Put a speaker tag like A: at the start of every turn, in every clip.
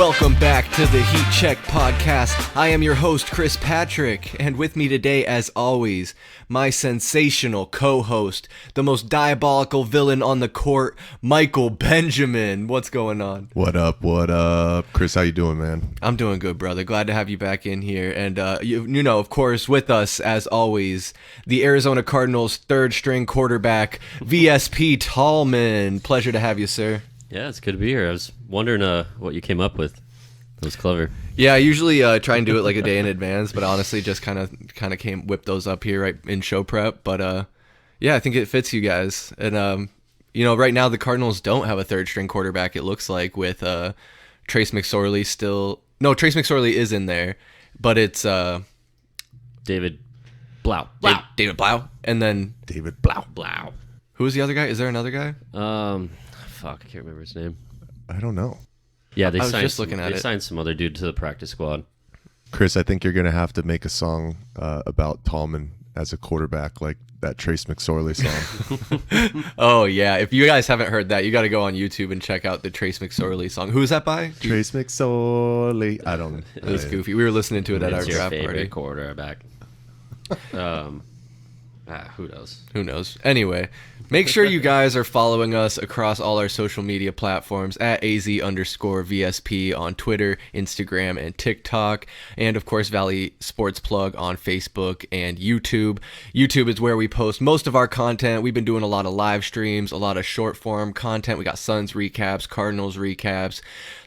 A: Welcome back to the Heat Check Podcast. I am your host, Chris Patrick, and with me today, as always, my sensational co-host, the most diabolical villain on the court, Michael Benjamin. What's going on?
B: What up? What up? Chris, how you doing, man?
A: I'm doing good, brother. Glad to have you back in here. And, you know, of course, with us, as always, the Arizona Cardinals' third-string quarterback, VSP Tallman. Pleasure to have you, sir.
C: Yeah, it's good to be here. I was wondering what you came up with. It was clever.
A: Yeah, I usually try and do it like a day in advance, but honestly, just kind of whipped those up here right in show prep. But yeah, I think it fits you guys. And you know, right now the Cardinals don't have a third string quarterback. It looks like with Trace McSorley still. No, Trace McSorley is in there, but it's
C: David Blau.
A: David Blau, and then
B: David Blau.
A: Who was the other guy? Is there another guy?
C: Fuck, I can't remember his name.
B: I don't know.
C: Yeah, they signed some other dude to the practice squad.
B: Chris, I think you're going to have to make a song about Tallman as a quarterback, like that Trace McSorley song.
A: Oh, yeah. If you guys haven't heard that, you got to go on YouTube and check out the Trace McSorley song. Who is that by?
B: Trace McSorley. I don't know.
A: It was goofy. We were listening to it at our draft party.
C: Quarterback. Who knows?
A: Who knows? Anyway, make sure you guys are following us across all our social media platforms at AZ_VSP on Twitter, Instagram, and TikTok. And of course, Valley Sports Plug on Facebook and YouTube. YouTube is where we post most of our content. We've been doing a lot of live streams, a lot of short form content. We got Suns recaps, Cardinals recaps.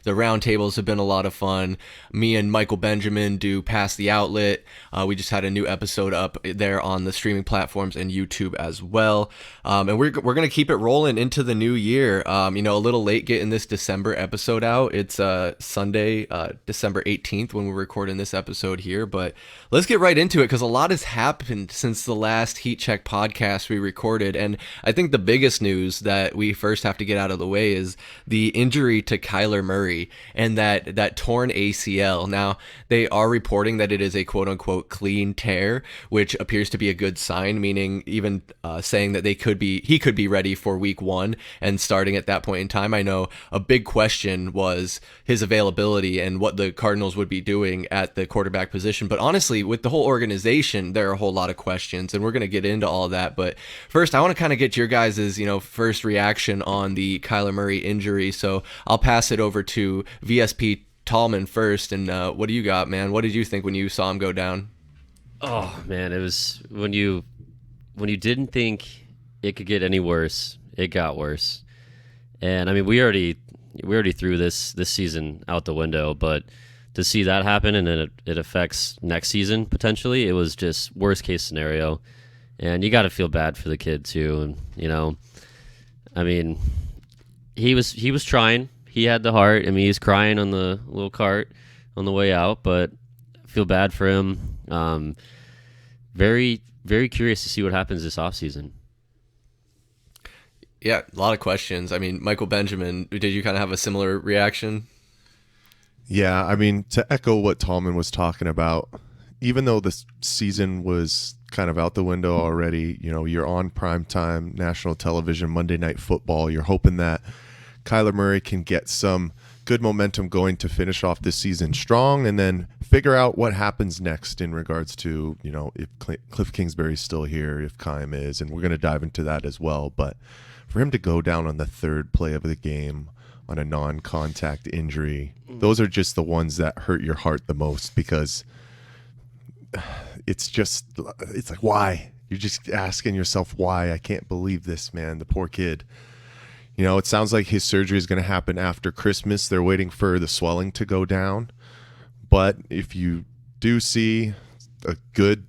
A: The roundtables have been a lot of fun. Me and Michael Benjamin do Pass the Outlet. We just had a new episode up there on the streaming platforms and YouTube as well. And we're going to keep it rolling into the new year. You know, a little late getting this December episode out. It's Sunday, December 18th when we're recording this episode here. But let's get right into it because a lot has happened since the last Heat Check podcast we recorded. And I think the biggest news that we first have to get out of the way is the injury to Kyler Murray and that torn ACL. Now, they are reporting that it is a quote-unquote clean tear, which appears to be a good sign, meaning even saying that he could be ready for week 1 and starting at that point in time. I know a big question was his availability and what the Cardinals would be doing at the quarterback position. But honestly, with the whole organization, there are a whole lot of questions, and we're going to get into all that. But first, I want to kind of get your guys' first reaction on the Kyler Murray injury. So I'll pass it over to VSP Tallman first. And what do you got, man? What did you think when you saw him go down?
C: Oh man, it was when you didn't think it could get any worse, it got worse. And I mean, we already threw this season out the window, but to see that happen and then it affects next season potentially, it was just worst case scenario. And you got to feel bad for the kid too. And I mean, he was trying. He had the heart. I mean, he's crying on the little cart on the way out, but I feel bad for him. Very, very curious to see what happens this offseason.
A: Yeah, a lot of questions. I mean, Michael Benjamin, did you kind of have a similar reaction?
B: Yeah, I mean, to echo what Tallman was talking about, even though this season was kind of out the window already, you're on primetime national television, Monday Night Football. You're hoping that Kyler Murray can get some good momentum going to finish off this season strong and then figure out what happens next in regards to, if Cliff Kingsbury's still here, if Kym is, and we're going to dive into that as well. But for him to go down on the third play of the game on a non-contact injury, those are just the ones that hurt your heart the most because it's like, why? You're just asking yourself, why? I can't believe this, man. The poor kid. It sounds like his surgery is going to happen after Christmas. They're waiting for the swelling to go down. But if you do see a good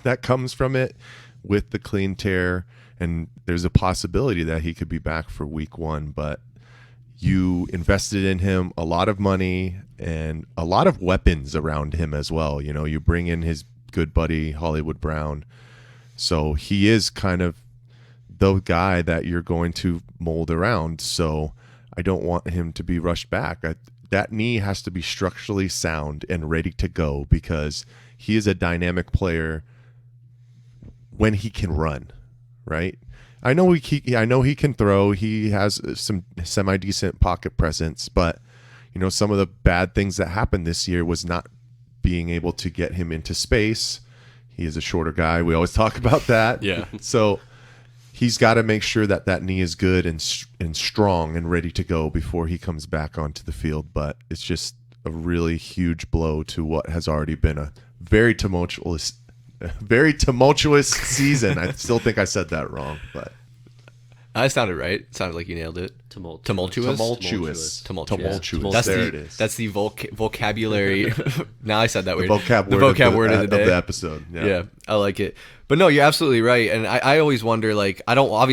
B: that comes from it with the clean tear, and there's a possibility that he could be back for week 1, but you invested in him a lot of money and a lot of weapons around him as well. You bring in his good buddy, Hollywood Brown. So he is kind of the guy that you're going to mold around. So I don't want him to be rushed back. That knee has to be structurally sound and ready to go because he is a dynamic player when he can run, right? I know he can throw. He has some semi-decent pocket presence, but some of the bad things that happened this year was not being able to get him into space. He is a shorter guy. We always talk about that.
A: Yeah.
B: So he's got to make sure that that knee is good and strong and ready to go before he comes back onto the field. But it's just a really huge blow to what has already been a very tumultuous season. I still think I said that wrong, but
A: I sounded right. It sounded like you nailed it. Tumultuous.
B: There it is.
A: That's the vocabulary. Now I said that weird.
B: The vocab word of the episode.
A: Yeah, I like it. But no, you're absolutely right. And I always wonder, like, I don't want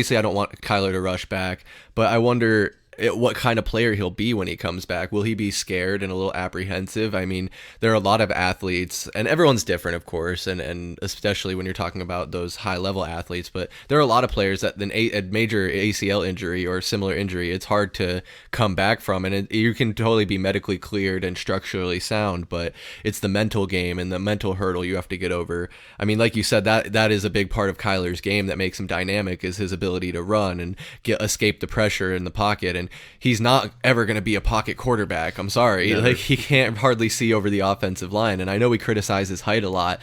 A: Kyler to rush back, but I wonder what kind of player he'll be when he comes back. Will he be scared and a little apprehensive? I mean, there are a lot of athletes, and everyone's different, of course, and especially when you're talking about those high-level athletes, but there are a lot of players that a major ACL injury or similar injury, it's hard to come back from, and you can totally be medically cleared and structurally sound, but it's the mental game and the mental hurdle you have to get over. I mean, like you said, that is a big part of Kyler's game that makes him dynamic, is his ability to run and escape the pressure in the pocket, and he's not ever going to be a pocket quarterback. I'm sorry.
B: Never.
A: Like, he can't hardly see over the offensive line. And I know we criticize his height a lot,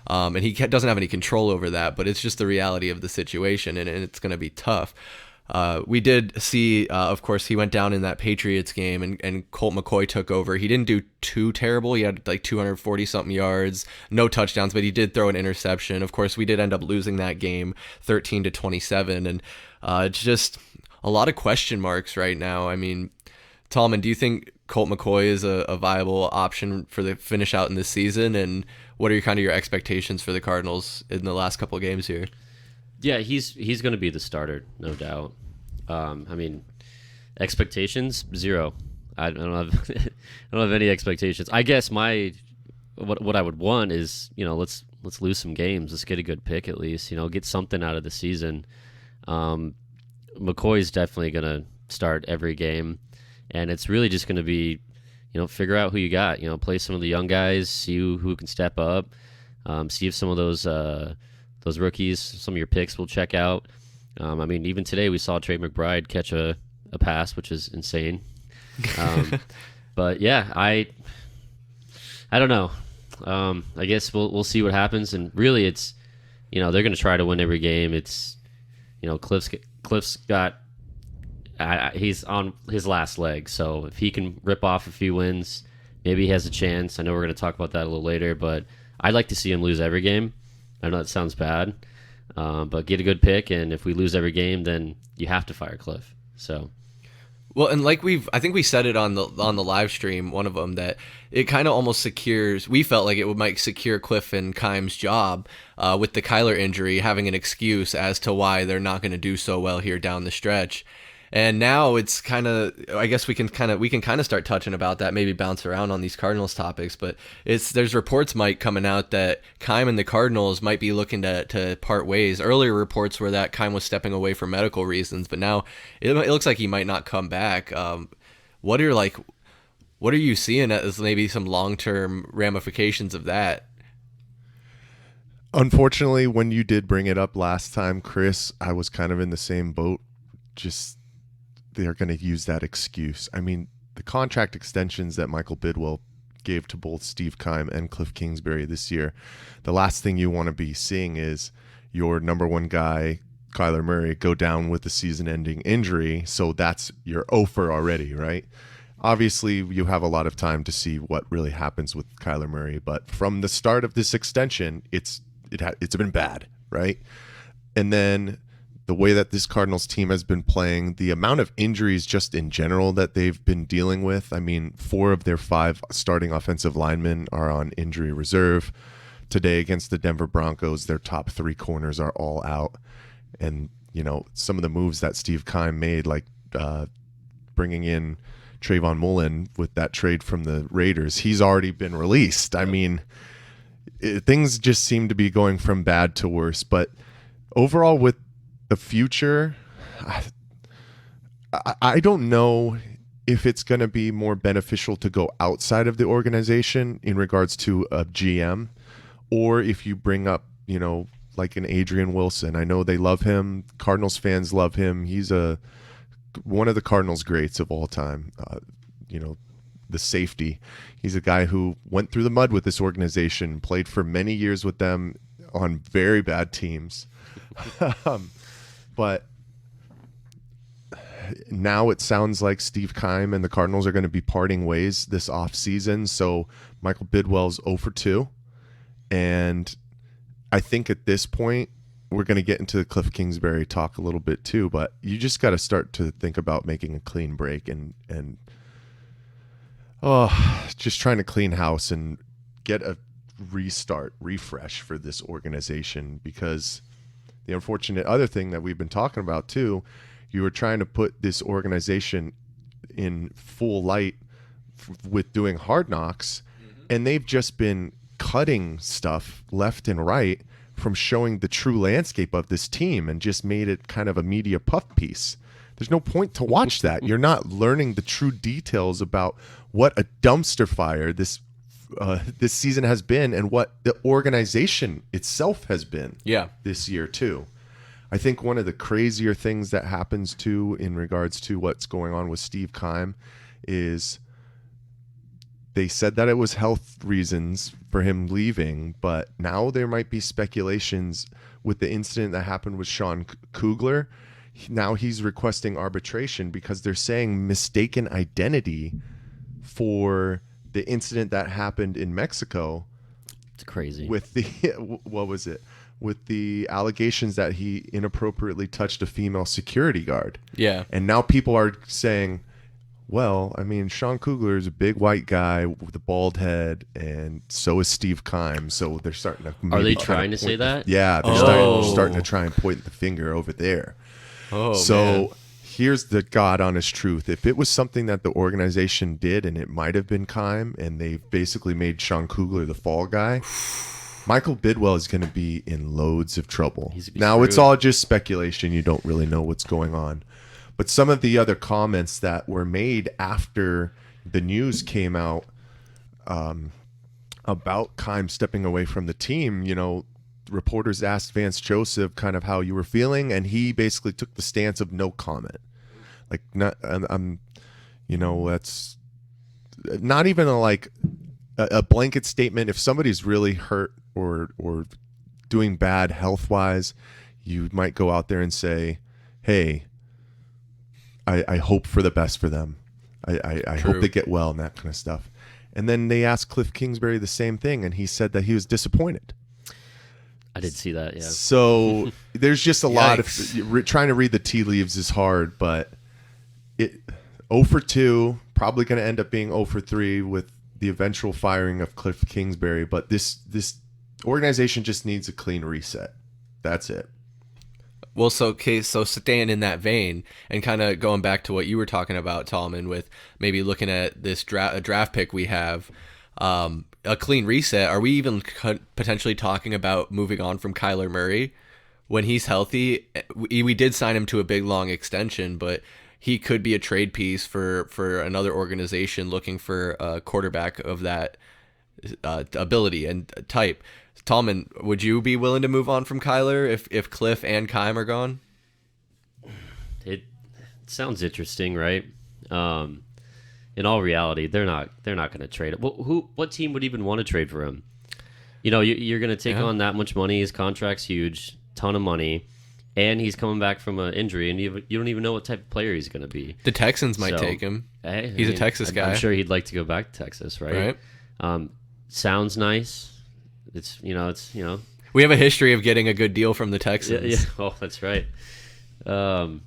A: and he doesn't have any control over that, but it's just the reality of the situation, and it's going to be tough. We did see, of course, he went down in that Patriots game, and Colt McCoy took over. He didn't do too terrible. He had like 240-something yards, no touchdowns, but he did throw an interception. Of course, we did end up losing that game 13-27, and it's just a lot of question marks right now. I mean, Tallman, do you think Colt McCoy is a viable option for the finish out in this season? And what are your expectations for the Cardinals in the last couple of games here?
C: Yeah, he's going to be the starter, no doubt. I mean, expectations 0. I don't have any expectations. I guess what I would want is, let's lose some games. Let's get a good pick at least. Get something out of the season. McCoy's definitely going to start every game, and it's really just going to be, figure out who you got. Play some of the young guys, see who can step up, see if some of those rookies, some of your picks will check out. I mean, even today we saw Trey McBride catch a pass, which is insane. But yeah, I don't know. I guess we'll see what happens, and really it's, they're going to try to win every game. It's, Cliff's got he's on his last leg, so if he can rip off a few wins, maybe he has a chance. I know we're going to talk about that a little later, but I'd like to see him lose every game. I know that sounds bad, but get a good pick, and if we lose every game, then you have to fire Cliff. So,
A: well, and like I think we said it on the live stream, one of them, that it kind of almost secures. We felt like it might secure Cliff and Keim's job with the Kyler injury, having an excuse as to why they're not going to do so well here down the stretch. And now it's kind of, I guess we can kind of start touching about that, maybe bounce around on these Cardinals topics, but there's reports, Mike, coming out that Keim and the Cardinals might be looking to part ways. Earlier reports were that Keim was stepping away for medical reasons, but now it looks like he might not come back. What are you seeing as maybe some long-term ramifications of that?
B: Unfortunately, when you did bring it up last time, Chris, I was kind of in the same boat. Just they're going to use that excuse. I mean, the contract extensions that Michael Bidwell gave to both Steve Keim and Cliff Kingsbury this year, the last thing you want to be seeing is your number one guy, Kyler Murray, go down with a season-ending injury. So that's your offer already, right? Obviously, you have a lot of time to see what really happens with Kyler Murray, but from the start of this extension, it's been bad, right? And then the way that this Cardinals team has been playing, the amount of injuries just in general that they've been dealing with. I mean, 4 of their 5 starting offensive linemen are on injury reserve. Today against the Denver Broncos, their top 3 corners are all out. And, some of the moves that Steve Keim made, like bringing in Trayvon Mullen with that trade from the Raiders, he's already been released. I mean, things just seem to be going from bad to worse. But overall, with the future, I don't know if it's going to be more beneficial to go outside of the organization in regards to a GM, or if you bring up, like an Adrian Wilson. I know they love him. Cardinals fans love him. He's one of the Cardinals greats of all time. the safety. He's a guy who went through the mud with this organization, played for many years with them on very bad teams. But now it sounds like Steve Keim and the Cardinals are going to be parting ways this offseason. So Michael Bidwell's 0 for 2. And I think at this point, we're going to get into the Cliff Kingsbury talk a little bit too, but you just got to start to think about making a clean break and just trying to clean house and get a refresh for this organization, because the unfortunate other thing that we've been talking about too, you were trying to put this organization in full light with doing Hard Knocks, and they've just been cutting stuff left and right from showing the true landscape of this team and just made it kind of a media puff piece. There's no point to watch that. You're not learning the true details about what a dumpster fire this season has been and what the organization itself has been this year too. I think one of the crazier things that happens too in regards to what's going on with Steve Keim is they said that it was health reasons for him leaving, but now there might be speculations with the incident that happened with Sean Kugler. Now he's requesting arbitration because they're saying mistaken identity for the incident that happened in Mexico.
C: It's crazy.
B: With the, what was it? With the allegations that he inappropriately touched a female security guard.
A: Yeah. And
B: now people are saying, well, I mean, Sean Kugler is a big white guy with a bald head, and so is Steve Keim. So they're starting to.
C: Are they trying to say that?
B: Yeah, they're starting to try and point the finger over there.
A: Oh,
B: so
A: man.
B: Here's the God honest truth. If it was something that the organization did, and it might have been Keim, and they basically made Sean Kugler the fall guy, Michael Bidwell is going to be in loads of trouble. Now, it's all just speculation. You don't really know what's going on. But some of the other comments that were made after the news came out about Keim stepping away from the team, you know, reporters asked Vance Joseph kind of how you were feeling, and he basically took the stance of no comment. Like, that's not even a blanket statement. If somebody's really hurt or doing bad health-wise, you might go out there and say, hey, I hope for the best for them. I hope they get well and that kind of stuff. And then they asked Cliff Kingsbury the same thing, and he said that he was disappointed.
C: I did see that, yeah.
B: So there's just a lot of trying to read the tea leaves is hard, but 0 for 2, probably going to end up being 0 for 3 with the eventual firing of Cliff Kingsbury. But this organization just needs a clean reset. That's it.
A: Well, so staying in that vein and kind of going back to what you were talking about, Tallman, with maybe looking at this draft pick we have, a clean reset. Are we even potentially talking about moving on from Kyler Murray when he's healthy? We did sign him to a big, long extension, but he could be a trade piece for another organization looking for a quarterback of that ability and type. Tallman, would you be willing to move on from Kyler if Cliff and Keim are gone?
C: It sounds interesting, right? In all reality, they're not going to trade it. What team would even want to trade for him? You know, you're going to take on that much money. His contract's huge, ton of money, and he's coming back from an injury, and you don't even know what type of player he's going to be.
A: The Texans might take him.
C: Hey,
A: he's a Texas guy.
C: I'm sure he'd like to go back to Texas, right? Sounds nice. It's.
A: We have a history of getting a good deal from the Texans.
C: Yeah. Oh, that's right. I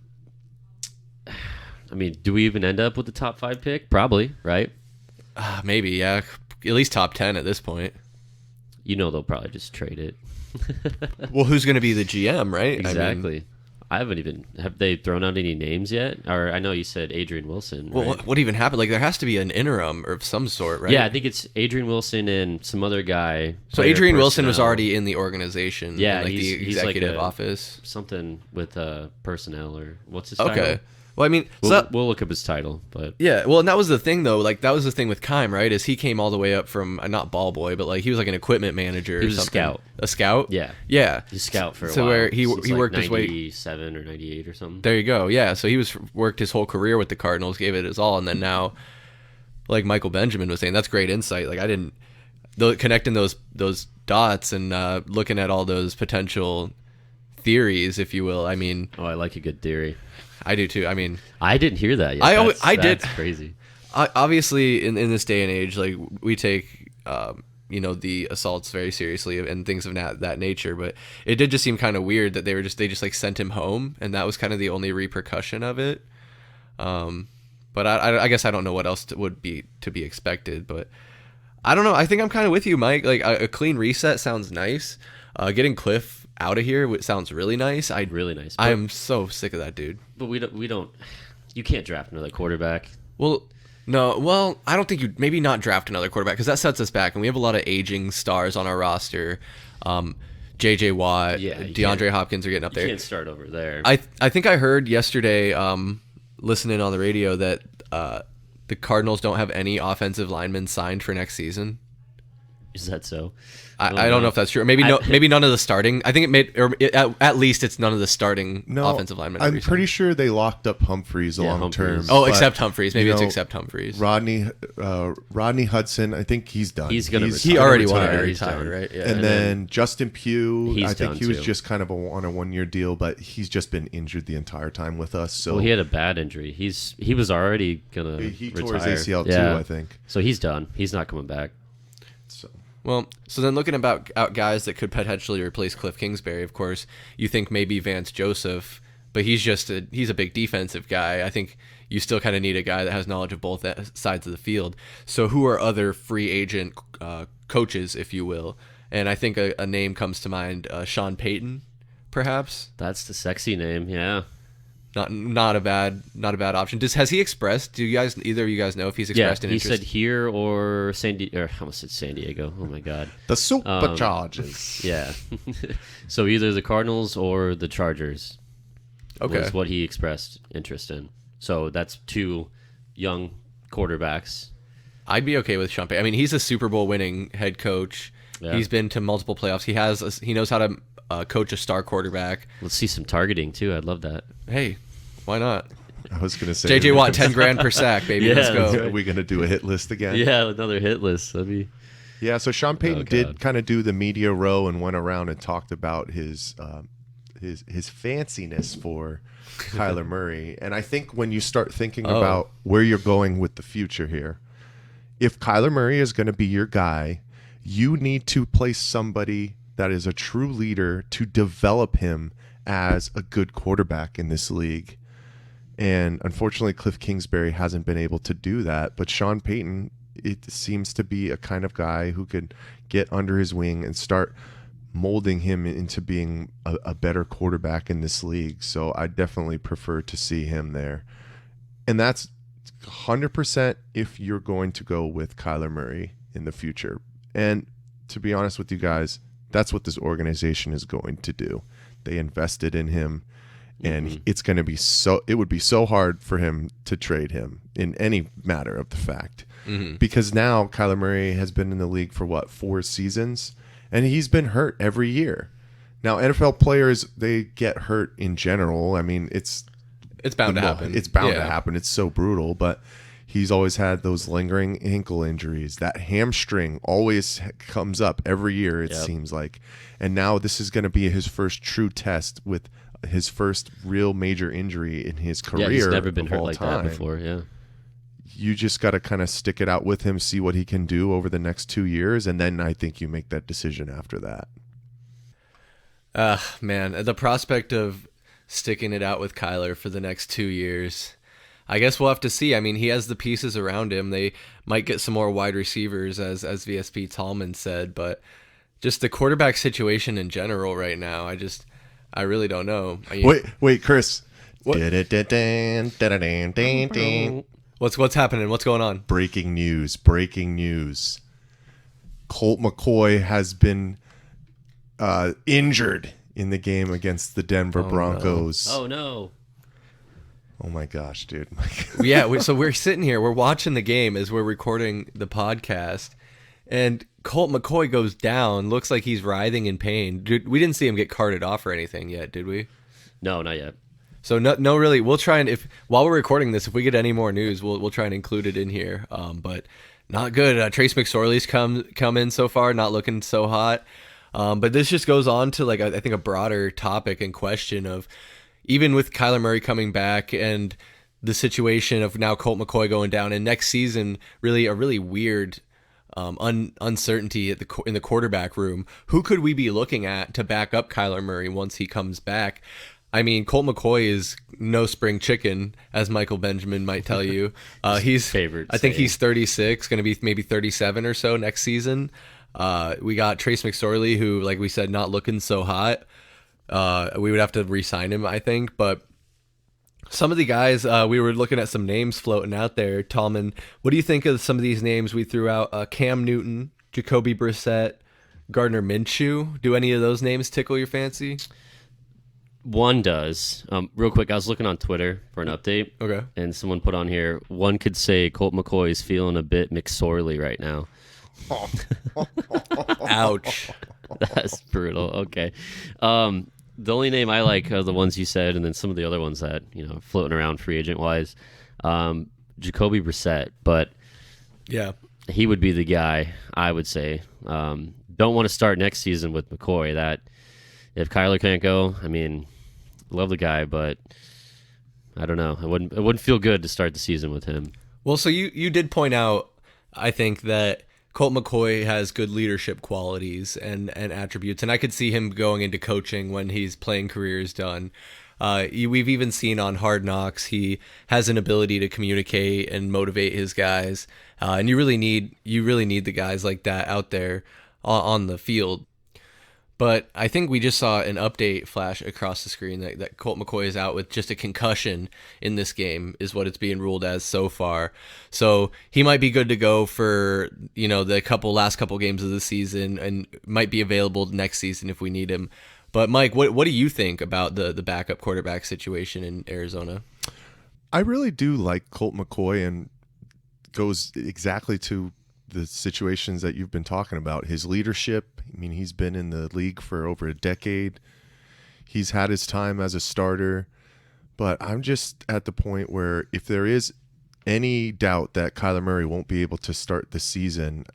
C: mean, do we even end up with the top 5 pick? Probably, right?
A: Maybe, yeah. At least top 10 at this point.
C: You know they'll probably just trade it.
A: Well, who's going to be the GM, right?
C: Exactly. Have they thrown out any names yet? Or I know you said Adrian Wilson.
A: Well,
C: right?
A: what even happened? Like, there has to be an interim of some sort, right?
C: Yeah, I think it's Adrian Wilson and some other guy.
A: So Adrian Wilson was already in the organization.
C: Yeah,
A: in
C: he's
A: the executive
C: like
A: office.
C: Something with personnel or what's his title?
A: Okay. Well, I mean,
C: we'll look up his title, but
A: yeah. Well, and that was the thing, though. Like, that was the thing with Keim, right? Is he came all the way up from not ball boy, but like he was like an equipment manager.
C: He was
A: or something.
C: a scout.
A: A scout.
C: Yeah.
A: He's
C: a scout for a while.
A: So where he
C: Since
A: worked his way
C: 97 or 98 or something.
A: There you go. Yeah. So he worked his whole career with the Cardinals, gave it his all, and then now like Michael Benjamin was saying, that's great insight. Like I didn't connecting those dots and looking at all those potential theories, if you will. I mean,
C: I like a good theory.
A: I do too. I mean,
C: I didn't hear that yet.
A: I did.
C: That's crazy.
A: Obviously, in this day and age, like we take the assaults very seriously and things of that nature. But it did just seem kind of weird that they just like sent him home, and that was kind of the only repercussion of it. But I guess I don't know what else would be to be expected. But I don't know. I think I'm kind of with you, Mike. Like a clean reset sounds nice. Getting Cliff out of here sounds really nice.
C: Really nice.
A: I'm so sick of that dude.
C: But we don't. You can't draft another quarterback.
A: Well, no. Well, I don't think you maybe not draft another quarterback because that sets us back, and we have a lot of aging stars on our roster. J.J. Watt, DeAndre Hopkins are getting up there.
C: You can't start over there.
A: I think I heard yesterday, listening on the radio, that the Cardinals don't have any offensive linemen signed for next season.
C: Is that so?
A: I don't know if that's true. Maybe maybe none of the starting. I think at least it's none of the starting offensive linemen.
B: I'm pretty sure they locked up Humphreys long term.
A: Oh, except Humphreys. Maybe it's except Humphreys.
B: Rodney Hudson, I think he's done.
C: He's gonna.
A: He already wanted to
C: retire,
A: retire, right? Yeah.
B: And then Justin Pugh, I think he was
C: too.
B: just kind of on a 1-year deal, but he's just been injured the entire time with us. So
C: he had a bad injury. He was already gonna
B: he
C: retire.
B: tore his ACL too, I think.
C: So he's done. He's not coming back.
A: So then looking out guys that could potentially replace Cliff Kingsbury, of course, you think maybe Vance Joseph, but he's a big defensive guy. I think you still kind of need a guy that has knowledge of both sides of the field. So who are other free agent coaches, if you will? And I think a name comes to mind, Sean Payton, perhaps.
C: That's the sexy name, yeah.
A: Not a bad option. Has he expressed? Do either of you guys know if he's expressed an interest?
C: He said here or I almost said San Diego. Oh my God,
B: the Superchargers.
C: Yeah. So either the Cardinals or the Chargers.
A: Okay.
C: Was what he expressed interest in. So that's two young quarterbacks.
A: I'd be okay with Sean Payton. I mean, he's a Super Bowl winning head coach. Yeah. He's been to multiple playoffs. He knows how to coach a star quarterback.
C: Let's see some targeting too. I'd love that.
A: Hey, why not?
B: I was gonna say
A: J.J. Watt, $10,000 per sack, baby.
C: Yeah,
A: let's go.
B: Are we gonna do a hit list again?
C: Yeah, another hit list. That'd be.
B: Yeah, so Sean Payton did kind of do the media row and went around and talked about his fanciness for Kyler Murray. And I think when you start thinking about where you're going with the future here, if Kyler Murray is going to be your guy, you need to place somebody that is a true leader to develop him as a good quarterback in this league. And unfortunately, Cliff Kingsbury hasn't been able to do that. But Sean Payton, it seems to be a kind of guy who could get under his wing and start molding him into being a better quarterback in this league. So I definitely prefer to see him there. And that's 100% if you're going to go with Kyler Murray in the future. And to be honest with you guys, that's what this organization is going to do. They invested in him, and it's going to be it would be so hard for him to trade him in any matter of the fact. Because now Kyler Murray has been in the league for 4 seasons, and he's been hurt every year. Now, NFL players, they get hurt in general. I mean, it's
A: bound to happen.
B: It's bound to happen. It's so brutal, but he's always had those lingering ankle injuries. That hamstring always comes up every year, it seems like. And now this is going to be his first true test with his first real major injury in his career.
C: Yeah, he's never been hurt like that before,
B: You just got to kind of stick it out with him, see what he can do over the next 2 years, and then I think you make that decision after that.
A: Man, the prospect of sticking it out with Kyler for the next 2 years, I guess we'll have to see. I mean, he has the pieces around him. They might get some more wide receivers, as VSP Tallman said, but just the quarterback situation in general right now, I really don't know.
B: Wait, Chris.
A: What? What's happening? What's going on?
B: Breaking news. Colt McCoy has been injured in the game against the Denver Broncos.
C: No. Oh, no.
B: Oh, my gosh, dude.
A: Yeah, so we're sitting here. We're watching the game as we're recording the podcast, and Colt McCoy goes down. Looks like he's writhing in pain. We didn't see him get carted off or anything yet, did we?
C: No, not yet.
A: So no, really, we'll try and if while we're recording this, if we get any more news, we'll try and include it in here. But not good. Trace McSorley's come in so far, not looking so hot. But this just goes on to I think a broader topic and question of even with Kyler Murray coming back and the situation of now Colt McCoy going down and next season really a really weird uncertainty in the quarterback room. Who could we be looking at to back up Kyler Murray once he comes back? I mean, Colt McCoy is no spring chicken, as Michael Benjamin might tell you. He's
C: favorite.
A: I think he's 36, going to be maybe 37 or so next season. We got Trace McSorley, who, like we said, not looking so hot. We would have to re-sign him, I think. But some of the guys, we were looking at some names floating out there. Tallman, what do you think of some of these names we threw out? Cam Newton, Jacoby Brissett, Gardner Minshew. Do any of those names tickle your fancy?
C: One does. Real quick, I was looking on Twitter for an update.
A: Okay.
C: And someone put on here, one could say Colt McCoy is feeling a bit McSorley right now.
A: Ouch.
C: That's brutal. Okay. The only name I like are the ones you said, and then some of the other ones that, floating around free agent wise. Jacoby Brissett, but
A: yeah,
C: he would be the guy, I would say. Don't want to start next season with McCoy. That if Kyler can't go, I mean, love the guy, but I don't know. It wouldn't feel good to start the season with him.
A: Well, so you did point out, I think, that Colt McCoy has good leadership qualities and attributes, and I could see him going into coaching when his playing career is done. We've even seen on Hard Knocks he has an ability to communicate and motivate his guys, and you really need the guys like that out there on the field. But I think we just saw an update flash across the screen that Colt McCoy is out with just a concussion in this game is what it's being ruled as so far. So he might be good to go for, the last couple games of the season and might be available next season if we need him. But Mike, what do you think about the backup quarterback situation in Arizona?
B: I really do like Colt McCoy, and goes exactly to the situations that you've been talking about. His leadership, I mean, he's been in the league for over a decade. He's had his time as a starter, but I'm just at the point where if there is any doubt that Kyler Murray won't be able to start the season,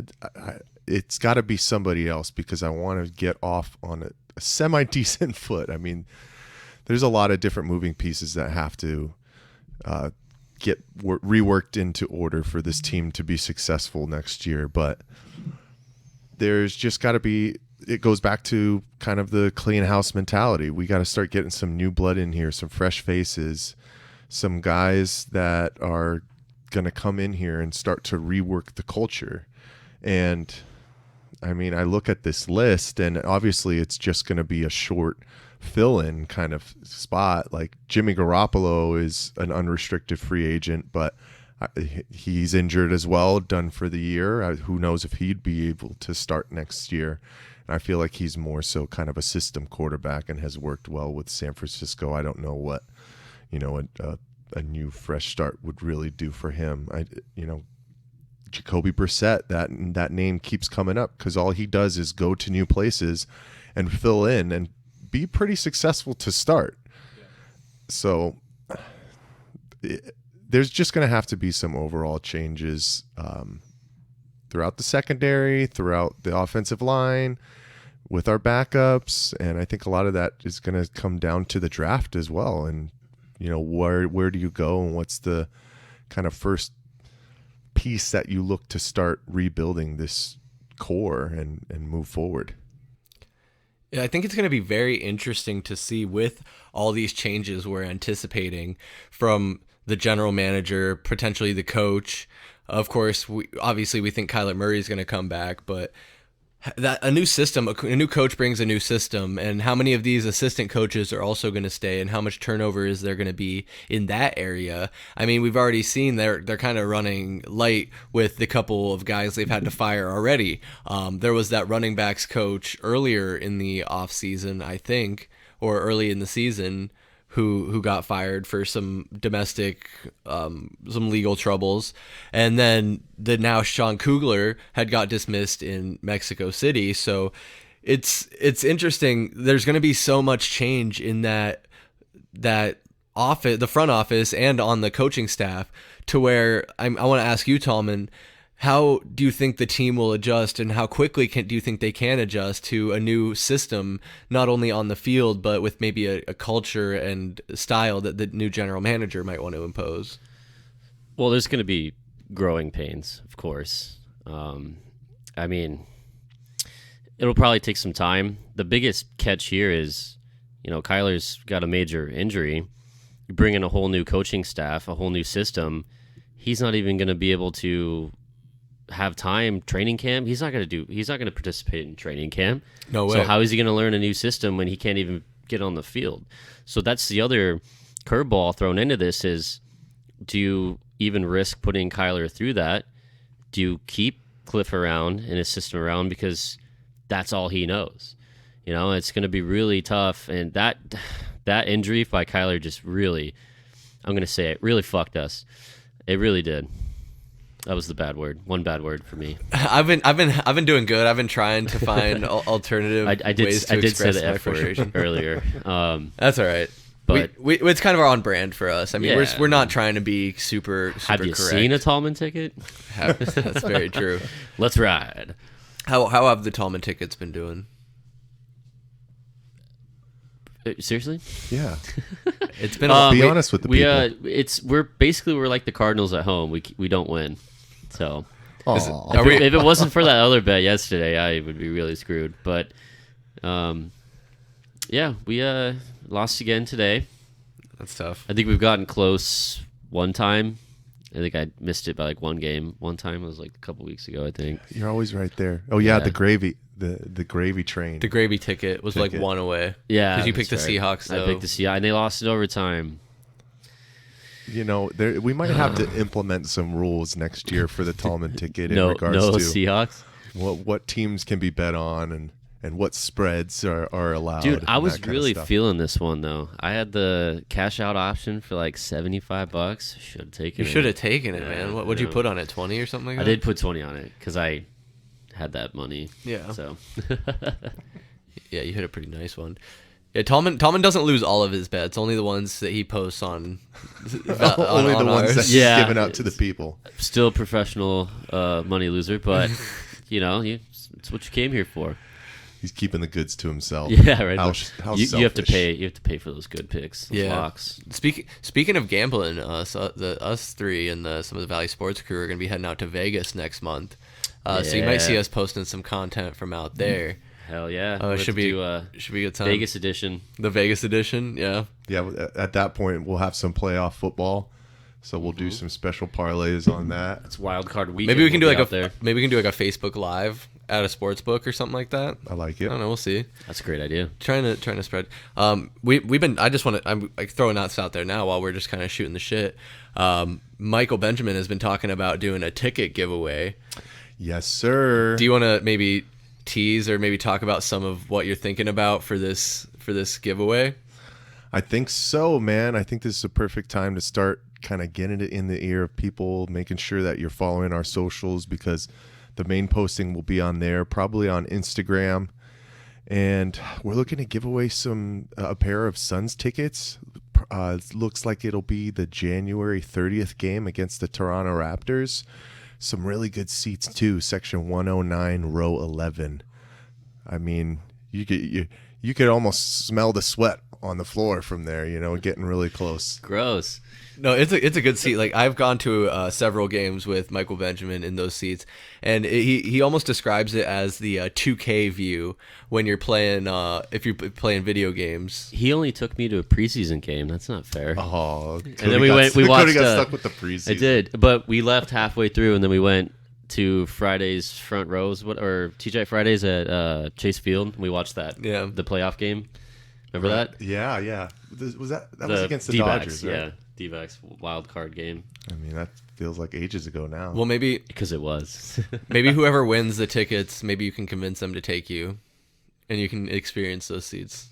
B: it's got to be somebody else, because I want to get off on a semi-decent foot. I mean, there's a lot of different moving pieces that have to get reworked into order for this team to be successful next year. But there's just got to be, it goes back to kind of the clean house mentality. We got to start getting some new blood in here, some fresh faces, some guys that are going to come in here and start to rework the culture. And I mean, I look at this list, and obviously it's just going to be a short fill-in kind of spot. Like Jimmy Garoppolo is an unrestricted free agent, but he's injured as well, done for the year. Who knows if he'd be able to start next year. And I feel like he's more so kind of a system quarterback and has worked well with San Francisco. I don't know what, a new fresh start would really do for him. Jacoby Brissett, that name keeps coming up because all he does is go to new places and fill in and be pretty successful to start. Yeah. So there's just going to have to be some overall changes throughout the secondary, throughout the offensive line, with our backups, and I think a lot of that is going to come down to the draft as well. And where do you go, and what's the kind of first piece that you look to start rebuilding this core and move forward?
A: Yeah, I think it's going to be very interesting to see with all these changes we're anticipating from the general manager, potentially the coach. Of course, we think Kyler Murray is going to come back, but that a new system, a new coach brings a new system, and how many of these assistant coaches are also going to stay, and how much turnover is there going to be in that area? I mean, we've already seen they're kind of running light with the couple of guys they've had to fire already. There was that running backs coach earlier in the offseason, I think, or early in the season, who got fired for some domestic, some legal troubles. And then now Sean Kugler had got dismissed in Mexico City. So it's interesting. There's going to be so much change in that office, the front office, and on the coaching staff, to where I want to ask you, Tallman, how do you think the team will adjust, and how quickly do you think they can adjust to a new system, not only on the field, but with maybe a culture and style that the new general manager might want to impose?
C: Well, there's going to be growing pains, of course. I mean, it'll probably take some time. The biggest catch here is, Kyler's got a major injury. You bring in a whole new coaching staff, a whole new system. He's not even going to be able to have time training camp. He's not going to participate in training camp.
A: No way.
C: So how is he going to learn a new system when he can't even get on the field? So that's the other curveball thrown into this is, do you even risk putting Kyler through that? Do you keep Cliff around and his system around because that's all he knows? It's going to be really tough. And that injury by Kyler just really, I'm going to say it, really fucked us. It really did. That was the bad word. One bad word for me.
A: I've been doing good. I've been trying to find alternative ways to express
C: say the
A: my
C: F word
A: frustration
C: earlier.
A: That's all right.
C: But
A: it's kind of on brand for us. I mean,
C: Yeah.
A: we're not trying to be super
C: have you
A: correct.
C: seen a Tallman ticket?
A: That's very true.
C: Let's ride.
A: How have the Tallman tickets been doing?
C: Seriously?
B: Yeah.
A: It's been
B: Be honest with the people.
C: We're like the Cardinals at home. We don't win. So
B: Aw.
C: if it wasn't for that other bet yesterday, I would be really screwed. But yeah, we lost again today.
A: That's tough.
C: I think we've gotten close one time. I think I missed it by like one game. One time it was like a couple weeks ago, I think.
B: You're always right there. Oh yeah,
C: Yeah.
B: the gravy train.
A: The gravy ticket was like one away.
C: Yeah,
A: because you picked the
C: that's right.
A: Seahawks. Though.
C: I picked the Seahawks, and they lost in overtime.
B: We might have to implement some rules next year for the Tallman ticket in
C: No
B: regards to
C: Seahawks.
B: what teams can be bet on and what spreads are allowed.
C: Dude, I
B: and
C: was
B: that kind of
C: really
B: stuff.
C: feeling this one though. I had the cash out option for like $75. Should have taken it.
A: You should have taken it,
C: Yeah,
A: man. What'd you
C: yeah.
A: put on it? 20 or something like
C: I
A: that?
C: did put 20 on it because I had that money.
A: Yeah.
C: So
A: Yeah, you hit a pretty nice one. Yeah, Tallman doesn't lose all of his bets. Only the ones that he posts on.
B: Only the ones that he's
C: Yeah.
B: given out to the people.
C: still a professional money loser, but it's what you came here for.
B: He's keeping the goods to himself.
C: Yeah, right.
B: How
C: you have to
B: selfish.
C: pay. You have to pay for those good picks. Those
A: Yeah.
C: locks.
A: Speaking of gambling, us three and some of the Valley Sports crew are going to be heading out to Vegas next month. So you might see
C: Yeah.
A: us posting some content from out there.
C: Hell yeah.
A: It
C: We'll
A: should
C: have
A: be
C: to do,
A: should be a good time.
C: Vegas edition.
A: The Vegas edition, yeah.
B: Yeah, at that point we'll have some playoff football, so we'll do some special parlays on that.
C: It's wild card weekend.
A: Maybe we can do
C: We'll
A: like
C: be out there.
A: maybe we can do like a Facebook Live at a sports book or something like that.
B: I like
A: I
B: it.
A: don't know. We'll see.
C: That's a great idea.
A: Trying to spread. We've been. I just want to. I'm like throwing this out there now while we're just kind of shooting the shit. Michael Benjamin has been talking about doing a ticket giveaway.
B: Yes, sir.
A: Do you want to maybe tease or maybe talk about some of what you're thinking about for this giveaway?
B: I think so, man. I think this is a perfect time to start kind of getting it in the ear of people, making sure that you're following our socials because the main posting will be on there, probably on Instagram. And we're looking to give away a pair of Suns tickets. It looks like it'll be the January 30th game against the Toronto Raptors. Some really good seats too, section 109, row 11. I mean, you could almost smell the sweat on the floor from there, getting really close.
C: Gross.
A: No, it's a good seat. Like I've gone to several games with Michael Benjamin in those seats, and he almost describes it as the 2K view when you're playing if you're playing video games.
C: He only took me to a preseason game. That's not fair.
B: Oh,
C: and then we watched.
B: got stuck with the preseason.
C: I did, but we left halfway through, and then we went to Friday's front rows, or TJ Fridays at Chase Field. We watched that.
A: Yeah.
C: The playoff game. Remember that?
B: Yeah. Was against the
C: D-backs,
B: Dodgers, right?
C: Yeah, D-backs wild card game.
B: I mean, that feels like ages ago now.
A: Well, maybe
C: Because it was.
A: maybe whoever wins the tickets, maybe you can convince them to take you, and you can experience those seats.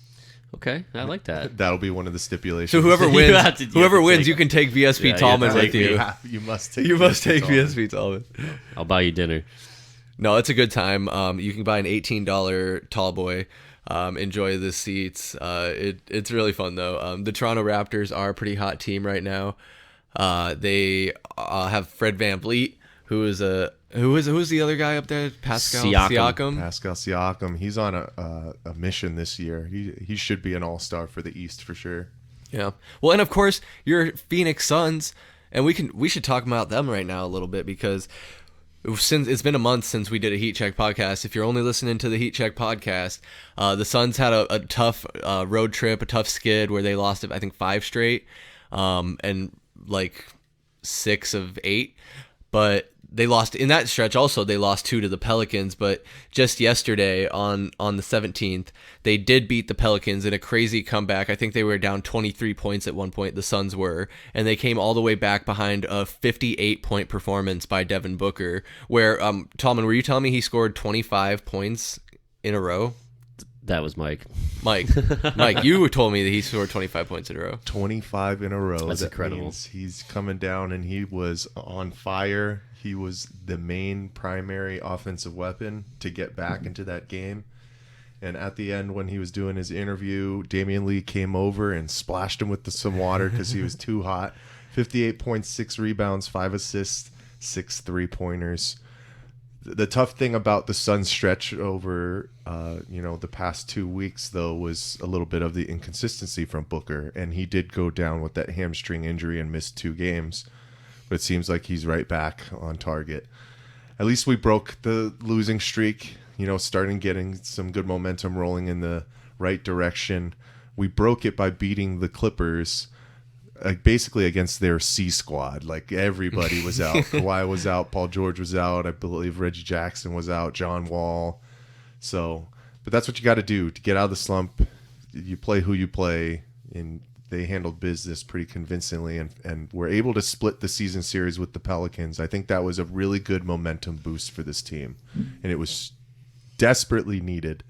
C: Okay, I like that.
B: That'll be one of the stipulations.
A: So whoever
C: You
A: wins,
C: have to
A: you can take VSP
C: Yeah, you
A: Tallman
C: have to
A: with
C: take
A: you.
B: You must take.
A: You must take
B: Tallman.
A: VSP Tallman.
C: I'll buy you dinner.
A: No, it's a good time. You can buy an $18 tall boy enjoy the seats. It's really fun though. The Toronto Raptors are a pretty hot team right now. They have Fred VanVleet, who's the other guy up there? Pascal Siakam.
B: Pascal Siakam. He's on a mission this year. He should be an all-star for the East for sure.
A: Yeah. Well, and of course your Phoenix Suns, and we should talk about them right now a little bit because since it's been a month since we did a Heat Check podcast. If you're only listening to the Heat Check podcast, the Suns had a tough road trip, a tough skid where they lost, I think, 5 straight, and like 6 of 8. But they lost in that stretch. Also, they lost 2 to the Pelicans. But just yesterday on the 17th, they did beat the Pelicans in a crazy comeback. I think they were down 23 points at one point. The Suns were, and they came all the way back behind a 58-point performance by Devin Booker. Where Tallman, were you telling me he scored 25 points in a row?
C: That was Mike.
A: Mike, you told me that he scored 25 points in a row.
B: 25 in a row.
C: That's incredible.
B: Means he's coming down, and he was on fire. He was the main primary offensive weapon to get back into that game. And at the end, when he was doing his interview, Damian Lee came over and splashed him with some water because he was too hot. 58 points, 6 rebounds, 5 assists, 6 3-pointers. The tough thing about the Suns stretch over, the past 2 weeks, though, was a little bit of the inconsistency from Booker. And he did go down with that hamstring injury and missed 2 games. But it seems like he's right back on target. At least we broke the losing streak, starting getting some good momentum rolling in the right direction. We broke it by beating the Clippers basically against their C squad. Like everybody was out. Kawhi was out. Paul George was out. I believe Reggie Jackson was out. John Wall. But that's what you got to do to get out of the slump. You play who you play, and they handled business pretty convincingly and were able to split the season series with the Pelicans. I think that was a really good momentum boost for this team, and it was desperately needed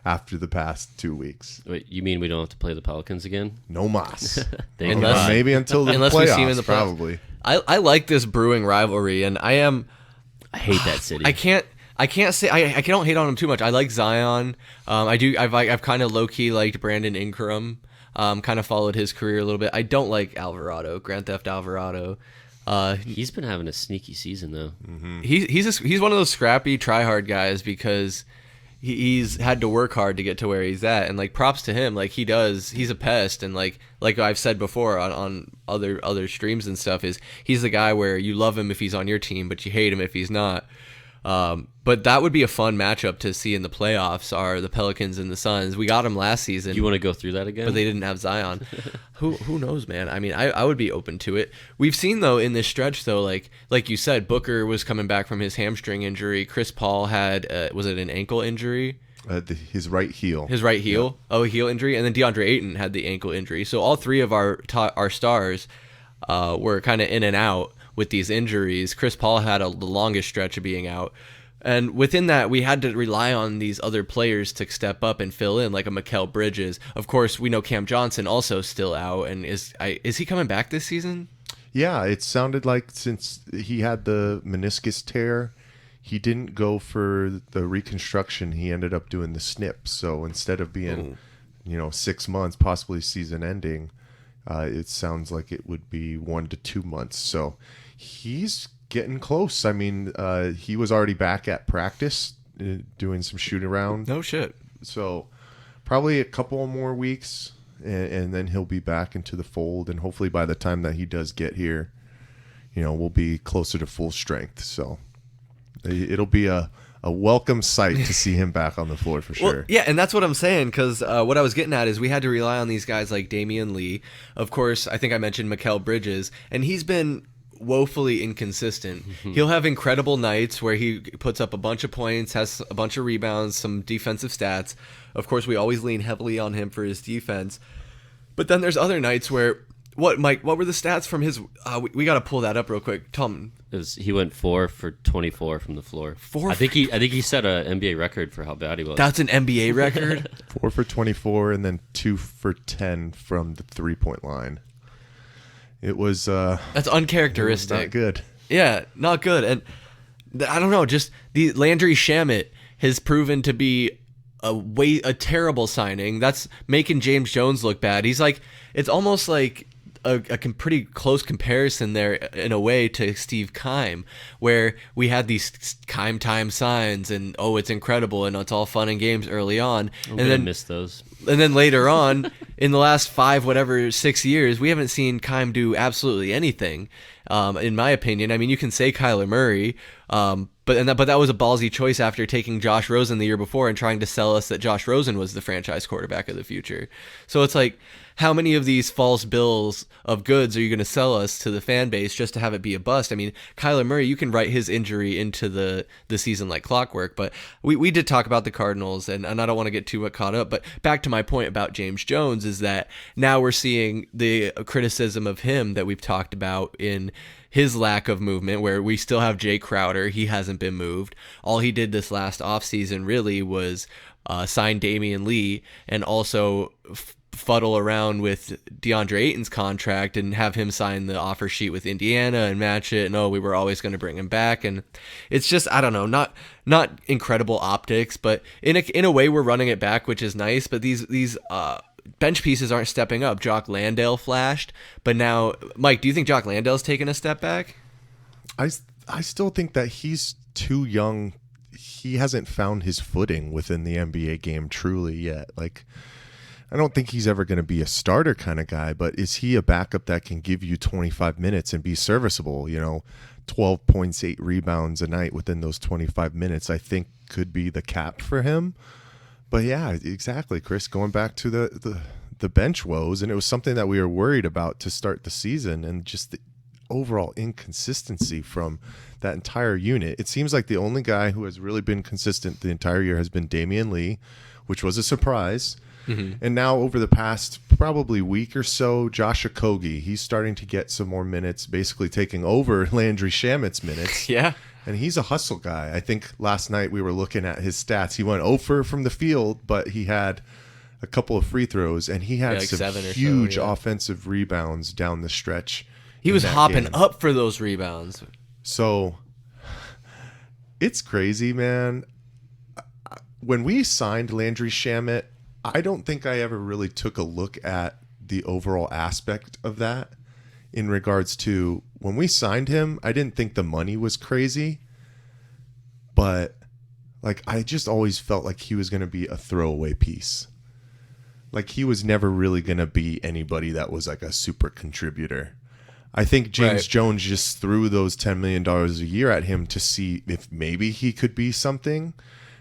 B: after the past 2 weeks.
C: Wait, you mean we don't have to play the Pelicans again?
B: No mas.
A: Unless,
B: maybe until the
A: unless
B: playoffs,
A: we see him in the playoffs.
B: probably.
A: I like this brewing rivalry, and I
C: hate that city.
A: I can't say I don't hate on him too much. I like Zion. I've kind of low key liked Brandon Ingram. Kind of followed his career a little bit. I don't like Alvarado, Grand Theft Alvarado.
C: He's been having a sneaky season though.
B: Mm-hmm.
A: He's one of those scrappy try hard guys because he's had to work hard to get to where he's at, and like props to him. Like he's a pest, and like I've said before on other streams and stuff, is he's the guy where you love him if he's on your team, but you hate him if he's not. But that would be a fun matchup to see in the playoffs, are the Pelicans and the Suns. We got them last season.
C: You want to go through that again?
A: But they didn't have Zion. Who knows, man? I mean, I would be open to it. We've seen, though, in this stretch, though, like you said, Booker was coming back from his hamstring injury. Chris Paul had, was it an ankle injury?
B: His right heel.
A: His right heel? Yeah. Oh, a heel injury? And then DeAndre Ayton had the ankle injury. So all 3 of our stars were kind of in and out with these injuries. Chris Paul had the longest stretch of being out. And within that, we had to rely on these other players to step up and fill in, like a Mikal Bridges. Of course, we know Cam Johnson also still out. And is he coming back this season?
B: Yeah, it sounded like since he had the meniscus tear, he didn't go for the reconstruction. He ended up doing the snip. So instead of being, 6 months, possibly season ending, it sounds like it would be 1 to 2 months. So he's getting close. I mean, he was already back at practice doing some shoot around.
A: No shit.
B: So probably a couple more weeks, and then he'll be back into the fold. And hopefully by the time that he does get here, we'll be closer to full strength. So it'll be a welcome sight to see him back on the floor for sure.
A: Well, yeah, and that's what I'm saying, because what I was getting at is we had to rely on these guys like Damian Lee. Of course, I think I mentioned Mikal Bridges, and he's been woefully inconsistent. He'll have incredible nights where he puts up a bunch of points, has a bunch of rebounds, some defensive stats. Of course, we always lean heavily on him for his defense. But then there's other nights where, Mike, what were the stats from his, we got to pull that up real quick. Tom.
C: He went 4 for 24 from the floor. I think he set an NBA record for how bad he was.
A: That's an NBA record?
B: 4 for 24 and then 2 for 10 from the 3-point line. It was
A: that's uncharacteristic.
B: Not good.
A: Yeah, not good. And I don't know, just the Landry Shamet has proven to be a terrible signing. That's making James Jones look bad. He's like, it's almost like a pretty close comparison there in a way to Steve Keim, where we had these Keim time signs and it's incredible and it's all fun and games early on,
C: And
A: then
C: missed those.
A: And then later on, in the last 6 years, we haven't seen Keim do absolutely anything. In my opinion, I mean, you can say Kyler Murray, but that was a ballsy choice after taking Josh Rosen the year before and trying to sell us that Josh Rosen was the franchise quarterback of the future. So it's like, how many of these false bills of goods are you going to sell us to the fan base just to have it be a bust? I mean, Kyler Murray, you can write his injury into the season like clockwork, but we did talk about the Cardinals, and I don't want to get too caught up, but back to my point about James Jones is that now we're seeing the criticism of him that we've talked about in his lack of movement, where we still have Jay Crowder. He hasn't been moved. All he did this last offseason really was sign Damian Lee and also fuddle around with DeAndre Ayton's contract and have him sign the offer sheet with Indiana and match it. And we were always going to bring him back. And it's just, I don't know, not incredible optics, but in a way we're running it back, which is nice. But these bench pieces aren't stepping up. Jock Landale flashed, but now, Mike, do you think Jock Landale's taken a step back?
B: I still think that he's too young. He hasn't found his footing within the NBA game truly yet. Like, I don't think he's ever going to be a starter kind of guy, but is he a backup that can give you 25 minutes and be serviceable? 12 points, 8 rebounds a night within those 25 minutes, I think could be the cap for him. But yeah, exactly, Chris, going back to the bench woes, and it was something that we were worried about to start the season, and just the overall inconsistency from that entire unit. It seems like the only guy who has really been consistent the entire year has been Damian Lee, which was a surprise. Mm-hmm. And now over the past probably week or so, Josh Okogie, he's starting to get some more minutes, basically taking over Landry Shamit's minutes.
A: Yeah.
B: And he's a hustle guy. I think last night we were looking at his stats. He went 0 from the field, but he had a couple of free throws, and he had some huge offensive rebounds down the stretch.
A: He was hopping up for those rebounds.
B: So it's crazy, man. When we signed Landry Shamit, I don't think I ever really took a look at the overall aspect of that in regards to when we signed him. I didn't think the money was crazy, but like I just always felt like he was going to be a throwaway piece. Like he was never really going to be anybody that was like a super contributor. I think James Jones just threw those $10 million a year at him to see if maybe he could be something.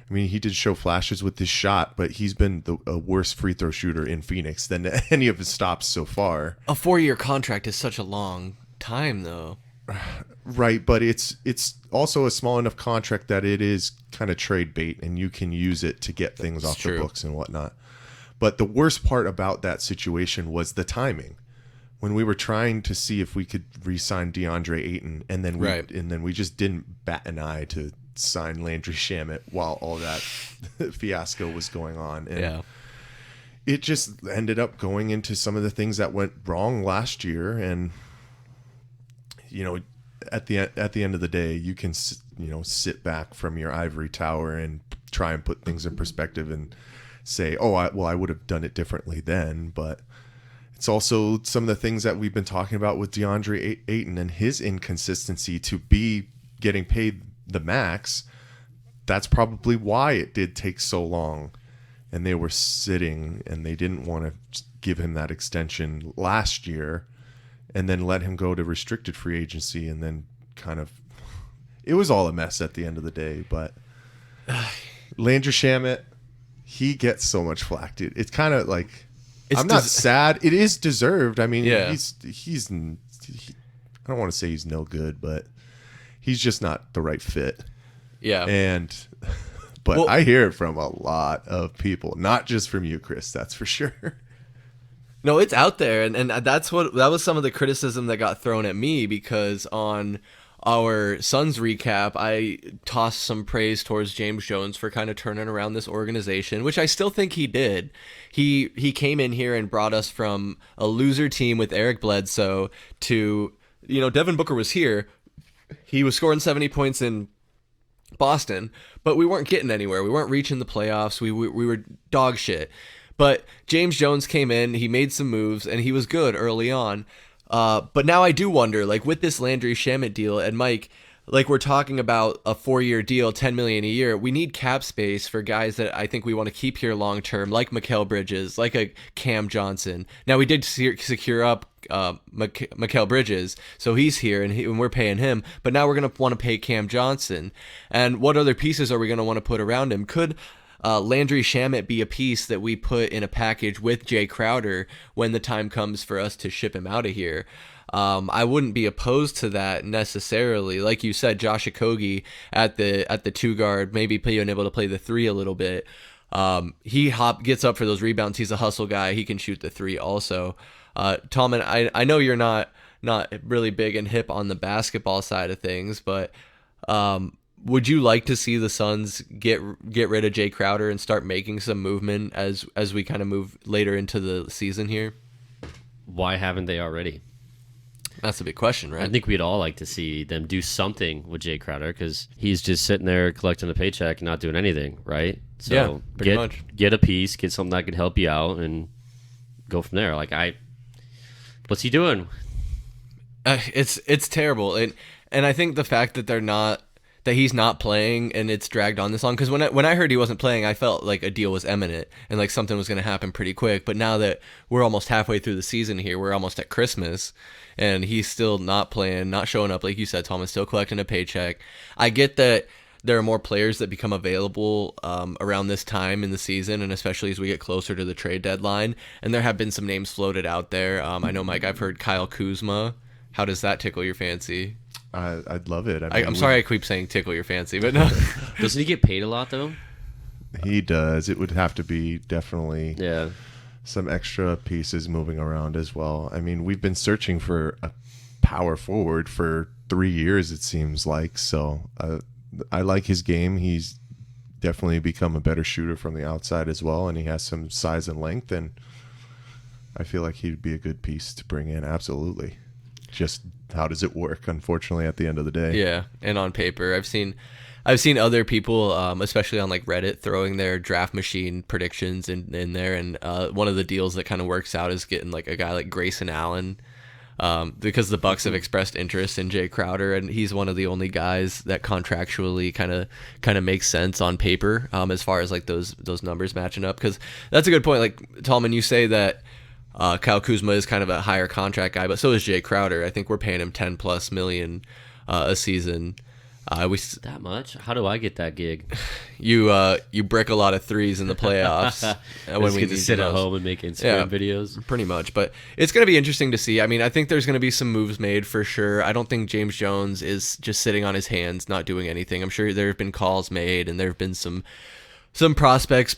B: I mean, he did show flashes with this shot, but he's been a worse free throw shooter in Phoenix than any of his stops so far.
A: A 4-year contract is such a long time, though.
B: Right, but it's also a small enough contract that it is kind of trade bait, and you can use it to get things off the books and whatnot. But the worst part about that situation was the timing. When we were trying to see if we could re-sign DeAndre Ayton, and then we just didn't bat an eye to sign Landry Shamit while all that fiasco was going on. And it just ended up going into some of the things that went wrong last year. And, at the end of the day, you can, sit back from your ivory tower and try and put things in perspective and say, I would have done it differently then. But it's also some of the things that we've been talking about with DeAndre Ayton and his inconsistency to be getting paid the max. That's probably why it did take so long, and they were sitting and they didn't want to give him that extension last year and then let him go to restricted free agency, and then it was all a mess at the end of the day. But Landry Shamit, he gets so much flack, dude. It's kind of like I'm not sad. It is deserved. I mean, he's I don't want to say he's no good, but he's just not the right fit. Yeah. But I hear it from a lot of people, not just from you, Chris, that's for sure.
A: No, it's out there, and that was some of the criticism that got thrown at me, because on our Suns recap, I tossed some praise towards James Jones for kind of turning around this organization, which I still think he did. He came in here and brought us from a loser team with Eric Bledsoe to, Devin Booker was here. He was scoring 70 points in Boston, but we weren't getting anywhere. We weren't reaching the playoffs. We were dog shit. But James Jones came in, he made some moves, and he was good early on. But now I do wonder, like with this Landry Shamet deal, and Mike, like we're talking about a 4-year deal, $10 million a year. We need cap space for guys that I think we want to keep here long term, like Mikal Bridges, like a Cam Johnson. Now we did secure up Mikal Bridges, so he's here and we're paying him. But now we're gonna want to pay Cam Johnson. And what other pieces are we gonna want to put around him? Could Landry Shamet be a piece that we put in a package with Jay Crowder when the time comes for us to ship him out of here? I wouldn't be opposed to that necessarily. Like you said, Josh Okogie at the 2 guard, maybe being able to play the 3 a little bit. He gets up for those rebounds. He's a hustle guy. He can shoot the 3 also. Tallman, I know you're not really big and hip on the basketball side of things, but would you like to see the Suns get rid of Jay Crowder and start making some movement as we kind of move later into the season here?
C: Why haven't they already?
A: That's a big question, right?
C: I think we'd all like to see them do something with Jay Crowder because he's just sitting there collecting a paycheck and not doing anything, right? So
A: yeah, pretty much.
C: Get a piece, get something that can help you out, and go from there. What's he doing?
A: It's terrible, and I think the fact that he's not playing and it's dragged on this long, because when I heard he wasn't playing, I felt like a deal was imminent and like something was going to happen pretty quick. But now that we're almost halfway through the season here, we're almost at Christmas, and he's still not playing, not showing up, like you said, Thomas, still collecting a paycheck. I get that there are more players that become available around this time in the season, and especially as we get closer to the trade deadline. And there have been some names floated out there. I know, Mike, I've heard Kyle Kuzma. How does that tickle your fancy?
B: I'd love it. I mean,
A: I'm sorry I keep saying tickle your fancy, but no.
C: Doesn't he get paid a lot, though?
B: He does. It would have to be definitely
C: Yeah.
B: some extra pieces moving around as well. I mean, we've been searching for a power forward for 3 years, it seems like. So I like his game. He's definitely become a better shooter from the outside as well, and he has some size and length, and I feel like he'd be a good piece to bring in. Absolutely. Just how does it work, unfortunately, at the end of the day?
A: Yeah, and on paper, I've seen other people, especially on like Reddit, throwing their draft machine predictions in there, and one of the deals that kind of works out is getting like a guy like Grayson Allen, because the Bucks have expressed interest in Jay Crowder, and he's one of the only guys that contractually kind of makes sense on paper, as far as like those numbers matching up. Because that's a good point. Like Tallman, you say that Kyle Kuzma is kind of a higher contract guy, but so is Jay Crowder. I think we're paying him $10+ million a season.
C: That much? How do I get that gig?
A: You brick a lot of threes in the playoffs.
C: When we sit at home and make Instagram videos.
A: Pretty much. But it's going to be interesting to see. I mean, I think there's going to be some moves made for sure. I don't think James Jones is just sitting on his hands, not doing anything. I'm sure there have been calls made, and there have been some prospects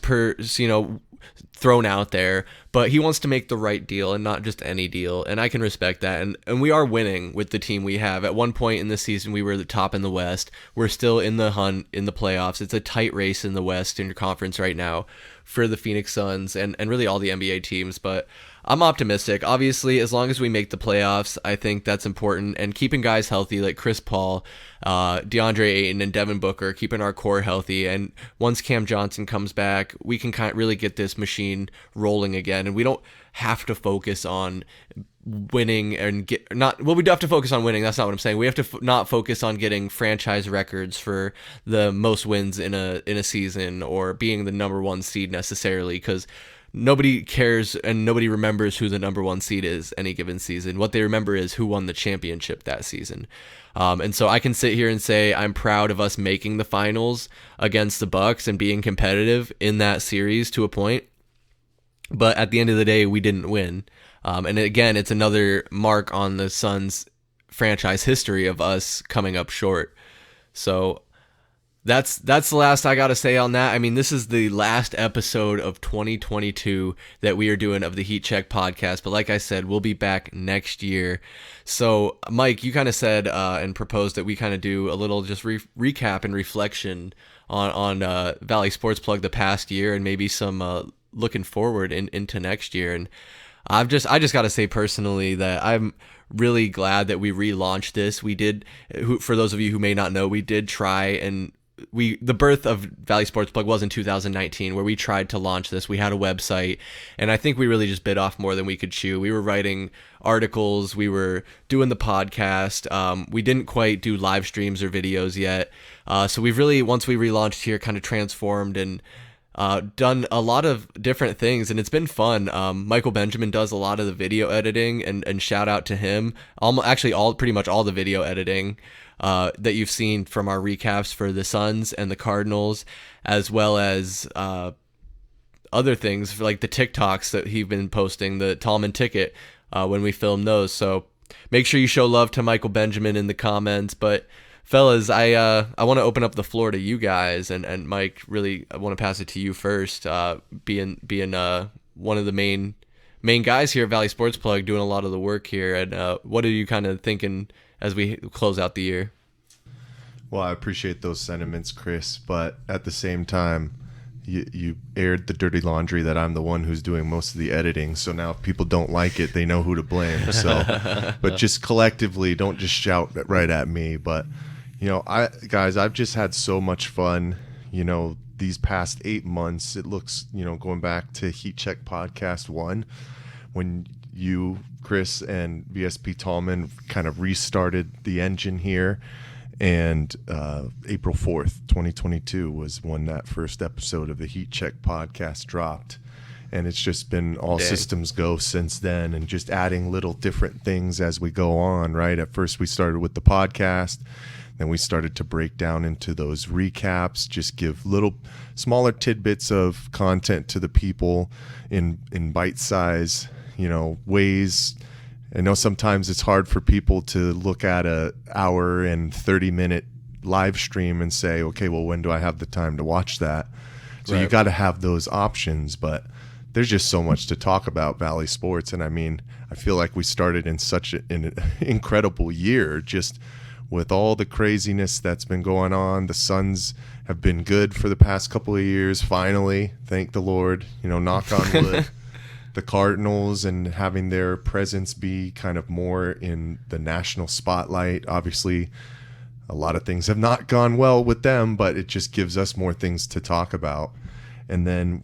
A: thrown out there, but he wants to make the right deal and not just any deal, and I can respect that. And we are winning with the team we have. At one point in the season, we were the top in the West. We're still in the hunt in the playoffs. It's a tight race in the Western Conference right now for the Phoenix Suns and really all the NBA teams, but I'm optimistic. Obviously, as long as we make the playoffs, I think that's important. And keeping guys healthy like Chris Paul, DeAndre Ayton, and Devin Booker, keeping our core healthy. And once Cam Johnson comes back, we can kind of really get this machine rolling again. And we don't have to focus on winning and we do have to focus on winning. That's not what I'm saying. We have to not focus on getting franchise records for the most wins in a season or being the number 1 seed necessarily, because nobody cares and nobody remembers who the number 1 seed is any given season. What they remember is who won the championship that season. And so I can sit here and say I'm proud of us making the finals against the Bucks and being competitive in that series to a point. But at the end of the day, we didn't win. And again, it's another mark on the Suns franchise history of us coming up short. So that's the last I got to say on that. I mean, this is the last episode of 2022 that we are doing of the Heat Check podcast. But like I said, we'll be back next year. So, Mike, you kind of said and proposed that we kind of do a little just recap and reflection on Valley Sports Plug the past year and maybe some looking forward into next year. And I just got to say personally that I'm really glad that we relaunched this. We did, for those of you who may not know, we did try and the birth of Valley Sports Plug was in 2019, where we tried to launch this. We had a website, and I think we really just bit off more than we could chew. We were writing articles, we were doing the podcast. We didn't quite do live streams or videos yet. So we've really, once we relaunched here, kind of transformed and done a lot of different things, and it's been fun. Michael Benjamin does a lot of the video editing, and shout out to him. Pretty much all the video editing that you've seen from our recaps for the Suns and the Cardinals, as well as other things like the TikToks that he's been posting, the Tallman ticket when we film those. So make sure you show love to Michael Benjamin in the comments. But fellas, I want to open up the floor to you guys, and Mike, really, I want to pass it to you first. Being one of the main guys here at Valley Sports Plug, doing a lot of the work here, and what are you kind of thinking as we close out the year?
B: Well, I appreciate those sentiments, Chris, but at the same time, you aired the dirty laundry that I'm the one who's doing most of the editing. So now if people don't like it, they know who to blame. So, but just collectively, don't just shout right at me. But I've just had so much fun. These past 8 months, it looks, going back to Heat Check Podcast 1, when you, Chris, and VSP Tallman kind of restarted the engine here. And April 4th, 2022 was when that first episode of the Heat Check Podcast dropped. And it's just been all systems go since then, and just adding little different things as we go on, right? At first we started with the podcast, then we started to break down into those recaps, just give little smaller tidbits of content to the people in bite size, ways. I know sometimes it's hard for people to look at an hour and 30-minute live stream and say, okay, well, when do I have the time to watch that? So You got to have those options, but there's just so much to talk about Valley Sports. And I mean, I feel like we started in such an incredible year, just with all the craziness that's been going on. The Suns have been good for the past couple of years. Finally, thank the Lord, knock on wood. The Cardinals and having their presence be kind of more in the national spotlight. Obviously, a lot of things have not gone well with them, but it just gives us more things to talk about. And then,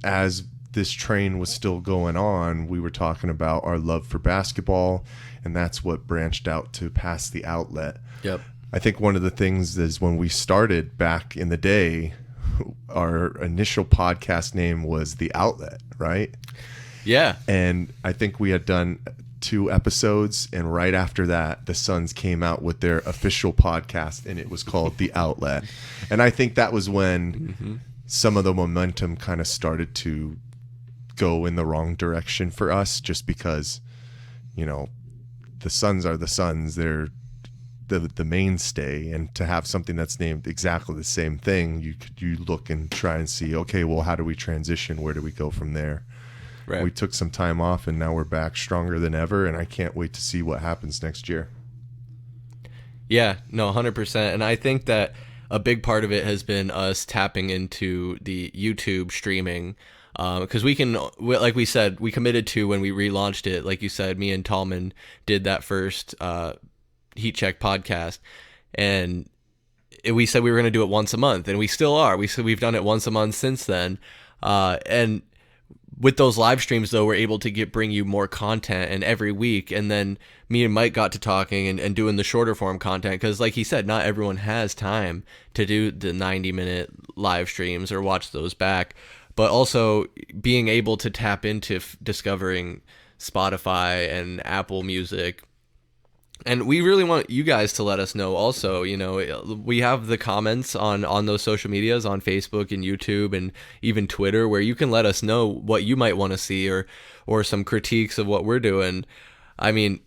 B: as this train was still going on, we were talking about our love for basketball, and that's what branched out to Pass the Outlet.
A: Yep.
B: I think one of the things is when we started back in the day, our initial podcast name was The Outlet, right?
A: Yeah.
B: And I think we had done 2 episodes, and right after that, the Suns came out with their official podcast, and it was called The Outlet. And I think that was when some of the momentum kind of started to go in the wrong direction for us, just because, the Suns are the Suns. They're the mainstay, and to have something that's named exactly the same thing, you look and try and see, okay, well, how do we transition? Where do we go from there? Right. We took some time off, and now we're back stronger than ever, and I can't wait to see what happens next year.
A: Yeah, no, 100%. And I think that a big part of it has been us tapping into the YouTube streaming, because we can, like we said, we committed to when we relaunched it. Like you said, me and Tallman did that first Heat Check podcast, and we said we were going to do it once a month, and we still are. We've done it once a month since then, and with those live streams, though, we're able to bring you more content, and every week. And then me and Mike got to talking and doing the shorter form content, because like he said, not everyone has time to do the 90-minute live streams or watch those back, but also being able to tap into discovering Spotify and Apple Music. And we really want you guys to let us know also, we have the comments on those social medias, on Facebook and YouTube and even Twitter, where you can let us know what you might want to see or some critiques of what we're doing. I mean,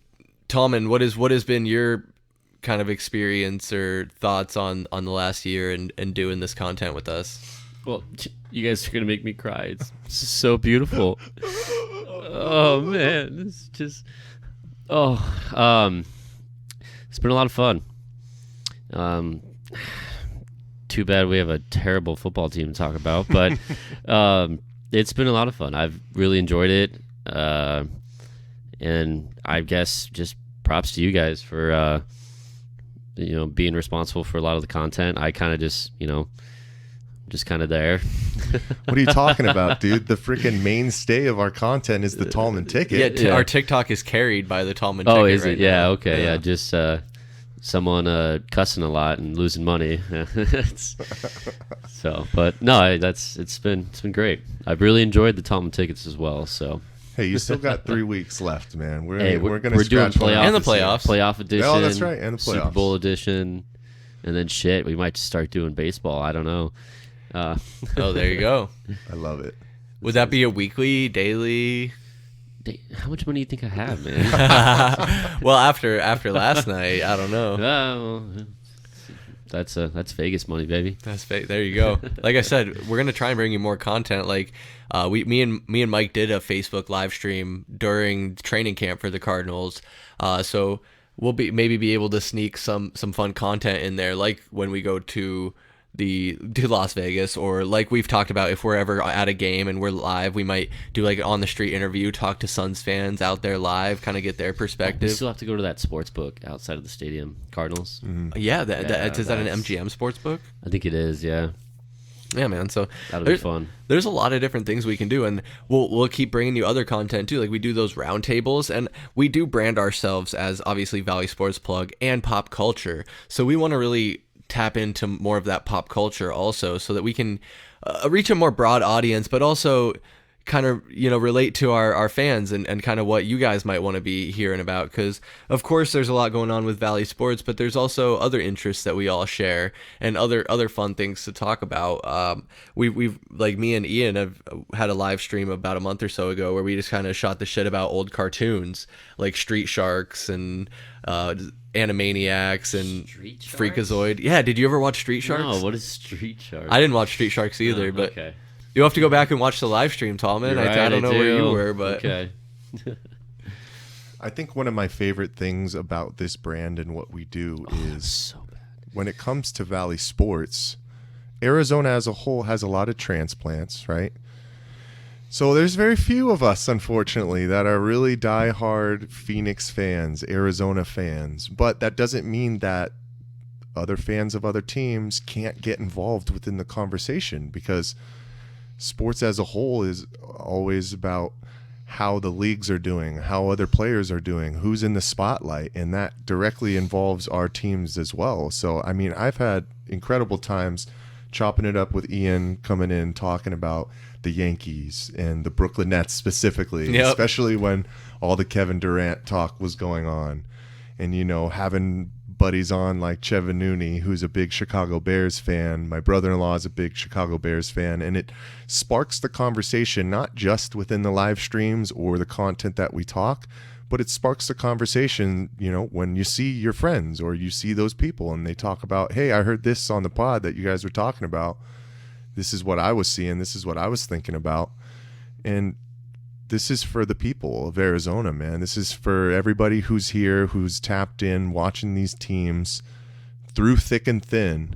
A: Tallman, what has been your kind of experience or thoughts on the last year and doing this content with us?
C: Well, you guys are going to make me cry. It's so beautiful. Oh, man. It's just... It's been a lot of fun. Too bad we have a terrible football team to talk about, but it's been a lot of fun. I've really enjoyed it, and I guess just props to you guys for being responsible for a lot of the content. I kind of just kind of there.
B: What are you talking about, dude? The freaking mainstay of our content is the Tallman ticket.
A: Yeah, our TikTok is carried by the Tallman
C: Oh,
A: ticket
C: is
A: right
C: it? Yeah,
A: now.
C: okay. Yeah, just someone cussing a lot and losing money. But no, it's been great. I've really enjoyed the Tallman tickets as well. So
B: Hey, you still got 3 weeks left, man. We're gonna
C: doing
B: scratch one
C: playoffs
B: off
A: And the
B: this year.
A: playoffs.
C: playoff edition.
B: Oh, that's right, and the
C: Super
B: playoffs.
C: Bowl edition, and then we might just start doing baseball. I don't know.
A: Oh, there you go.
B: I love it.
A: Would that be a weekly, daily?
C: How much money do you think I have, man?
A: Well, after last night, I don't know.
C: Well, that's Vegas money, baby.
A: That's fake. There you go. Like I said, we're gonna try and bring you more content. Like, me and Mike did a Facebook live stream during training camp for the Cardinals. So we'll maybe be able to sneak some fun content in there, like when we go to Las Vegas, or like we've talked about, if we're ever at a game and we're live, we might do like an on the street interview, talk to Suns fans out there live, kind of get their
C: We
A: perspective.
C: still have to go to that sports book outside of the stadium, Cardinals.
A: Yeah, is that an
C: that's-
A: MGM sports book?
C: I think it is. Yeah,
A: Yeah, man. So
C: that'll be fun.
A: There's a lot of different things we can do, and we'll keep bringing you other content too. Like we do those roundtables, and we do brand ourselves as obviously Valley Sports Plug and pop culture. So we want to really tap into more of that pop culture also, so that we can reach a more broad audience, but also kind of relate to our fans and kind of what you guys might want to be hearing about, because of course there's a lot going on with Valley Sports, but there's also other interests that we all share and other fun things to talk about. We've like me and Ian have had a live stream about a month or so ago where we just kind of shot the shit about old cartoons like Street Sharks and Animaniacs and
C: Street Sharks?
A: Freakazoid. Yeah, did you ever watch Street Sharks?
C: No, what is Street Sharks?
A: I didn't watch Street Sharks either, but
C: okay.
A: you'll have to go back and watch the live stream, Tallman.
C: You're right,
A: I don't know where you
C: do.
A: were, but
C: Okay.
B: I think one of my favorite things about this brand and what we do is
C: So bad.
B: when it comes to Valley Sports, Arizona as a whole has a lot of transplants, right? So there's very few of us, unfortunately, that are really diehard Phoenix fans, Arizona fans. But that doesn't mean that other fans of other teams can't get involved within the conversation, because sports as a whole is always about how the leagues are doing, how other players are doing, who's in the spotlight, and that directly involves our teams as well. So, I mean, I've had incredible times chopping it up with Ian, coming in, talking about the Yankees and the Brooklyn Nets specifically,
A: Yep.
B: especially when all the Kevin Durant talk was going on. And, having buddies on like Chevin Nooney, who's a big Chicago Bears fan. My brother-in-law is a big Chicago Bears fan, and it sparks the conversation not just within the live streams or the content that we talk, but it sparks the conversation, when you see your friends or you see those people and they talk about, hey, I heard this on the pod that you guys were talking about. This is what I was seeing. This is what I was thinking about. And this is for the people of Arizona, man. This is for everybody who's here, who's tapped in, watching these teams through thick and thin.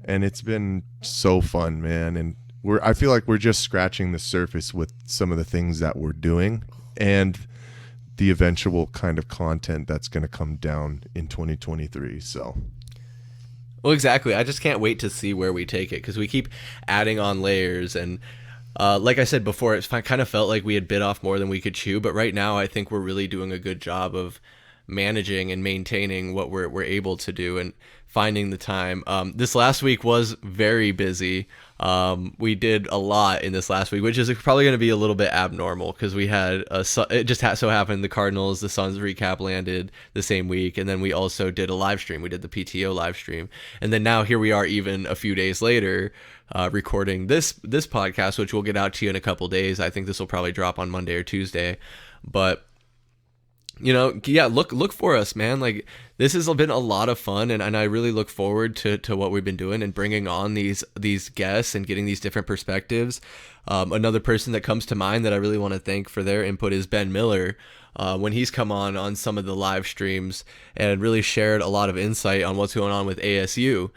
B: And it's been so fun, man. And I feel like we're just scratching the surface with some of the things that we're doing and the eventual kind of content that's going to come down in 2023. So,
A: well, exactly. I just can't wait to see where we take it, because we keep adding on layers. And like I said before, it kind of felt like we had bit off more than we could chew. But right now, I think we're really doing a good job of managing and maintaining what we're able to do and finding the time. This last week was very busy. We did a lot in this last week, which is probably going to be a little bit abnormal, because we had it just so happened the Cardinals, the Suns recap landed the same week, and then we also did a live stream. We did the PTO live stream, and then now here we are, even a few days later, recording this podcast, which we'll get out to you in a couple days. I think this will probably drop on Monday or Tuesday, but yeah, look for us, man. Like, this has been a lot of fun, and I really look forward to what we've been doing and bringing on these guests and getting these different perspectives. Another person that comes to mind that I really want to thank for their input is Ben Miller. When he's come on some of the live streams and really shared a lot of insight on what's going on with ASU.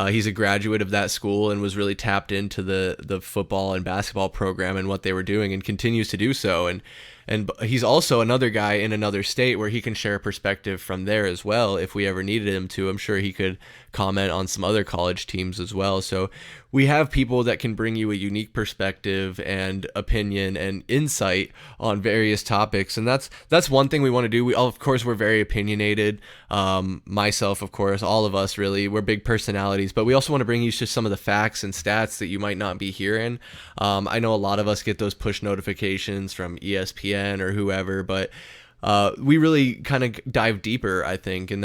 A: He's a graduate of that school and was really tapped into the football and basketball program and what they were doing, and continues to do so. And And he's also another guy in another state where he can share a perspective from there as well. If we ever needed him to, I'm sure he could comment on some other college teams as well. So we have people that can bring you a unique perspective and opinion and insight on various topics. And that's one thing we want to do. Of course, we're very opinionated. Myself, of course, all of us really, we're big personalities, but we also want to bring you just some of the facts and stats that you might not be hearing. I know a lot of us get those push notifications from ESPN or whoever, but we really kind of dive deeper, I think, and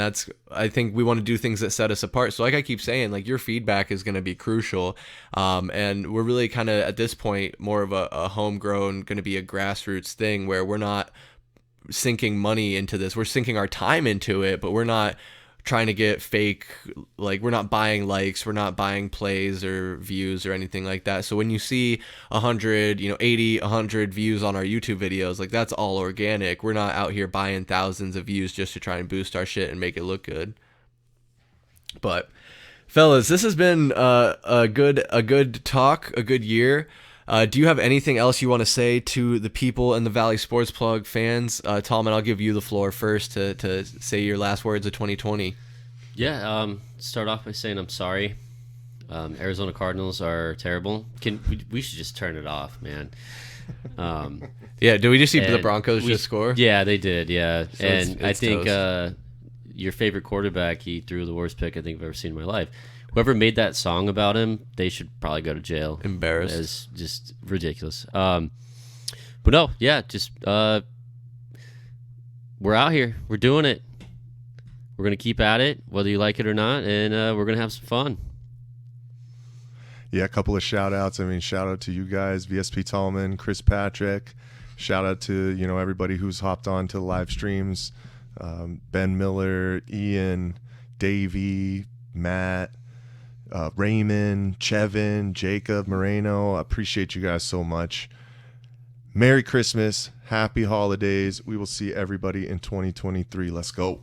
A: I think we want to do things that set us apart. So like I keep saying, like, your feedback is going to be crucial, and we're really kind of at this point more of a homegrown, going to be a grassroots thing where we're not sinking money into this. We're sinking our time into it, but we're not trying to get fake, like, we're not buying likes, we're not buying plays or views or anything like that. So when you see 100, 80, 100 views on our YouTube videos, like, that's all organic. We're not out here buying thousands of views just to try and boost our shit and make it look good. But fellas, this has been a good talk, a good year. Do you have anything else you want to say to the people and the Valley Sports Plug fans? Tallman, I'll give you the floor first to say your last words of 2020.
C: Yeah, start off by saying I'm sorry. Arizona Cardinals are terrible. We should just turn it off, man.
A: Yeah, do we just see the Broncos just score?
C: Yeah, they did, yeah.
A: So
C: and
A: it's
C: I think
A: toast.
C: Your favorite quarterback, he threw the worst pick I think I've ever seen in my life. Whoever made that song about him, they should probably go to jail.
A: Embarrassed.
C: It's just ridiculous. But no, yeah, just we're out here. We're doing it. We're going to keep at it, whether you like it or not, and we're going to have some fun.
B: Yeah, a couple of shout outs. I mean, shout out to you guys, VSP Tallman, Chris Patrick. Shout out to, everybody who's hopped on to the live streams. Ben Miller, Ian, Davey, Matt, Raymond, Chevin, Jacob, Moreno. I appreciate you guys so much. Merry Christmas. Happy holidays. We will see everybody in 2023. Let's go.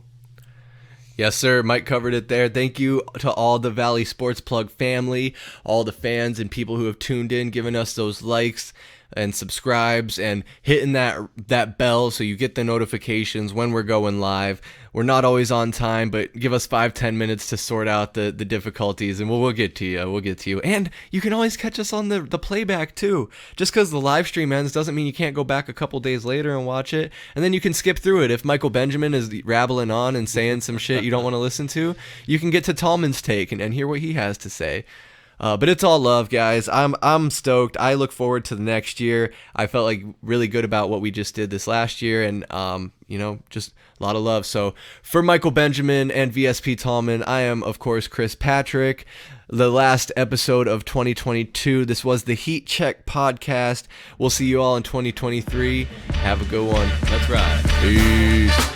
A: Yes, sir. Mike covered it there. Thank you to all the Valley Sports Plug family, all the fans and people who have tuned in, giving us those likes and subscribes and hitting that bell so you get the notifications when we're going live. We're not always on time, but give us 5-10 minutes to sort out the difficulties, and we'll get to you. We'll get to you. And you can always catch us on the playback too. Just because the live stream ends doesn't mean you can't go back a couple days later and watch it, and then you can skip through it. If Michael Benjamin is rabbling on and saying some shit you don't want to listen to, you can get to Tallman's take and hear what he has to say. But it's all love, guys. I'm stoked. I look forward to the next year. I felt like really good about what we just did this last year, and just a lot of love. So for Michael Benjamin and VSP Tallman, I am, of course, Chris Patrick. The last episode of 2022. This was the Heat Check podcast. We'll see you all in 2023. Have a good one.
C: Let's ride.
A: Peace.